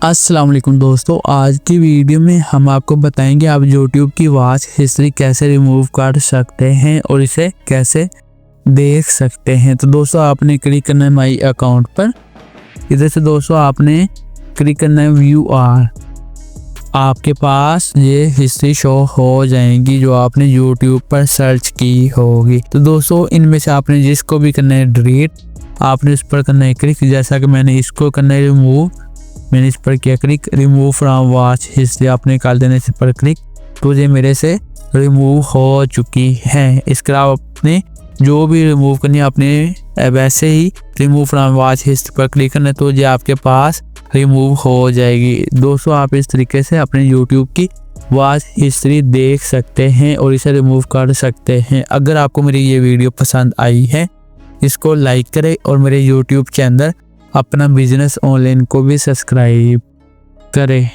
अस्सलाम वालेकुम दोस्तों, आज की वीडियो में हम आपको बताएंगे आप YouTube की वॉच हिस्ट्री कैसे रिमूव कर सकते हैं और इसे कैसे देख सकते हैं। तो दोस्तों आपने क्लिक करना है माई अकाउंट पर। इधर से दोस्तों आपने क्लिक करना है व्यू आर। आपके पास ये हिस्ट्री शो हो जाएगी जो आपने YouTube पर सर्च की होगी। तो दोस्तों इनमें से आपने जिसको भी करना है डिलीट, आपने इस पर करना है क्लिक। जैसा कि मैंने इसको करना है रिमूव, मैंने इस पर किया click. Remove from watch history आपने कर देना इस पर क्लिक, तो ये मेरे से रिमूव हो चुकी है। इसके अलावा आपने जो भी रिमूव करनी है आपने वैसे ही रिमूव फ्रॉम वॉच हिस्ट्री पर क्लिक करना है, तो ये आपके पास रिमूव हो जाएगी। दोस्तों आप इस तरीके से अपने YouTube की वॉच हिस्ट्री देख सकते हैं और इसे रिमूव कर सकते हैं। अगर आपको मेरी ये वीडियो पसंद आई है, इसको लाइक करें और मेरे YouTube चैनल अपना बिजनेस ऑनलाइन को भी सब्सक्राइब करें।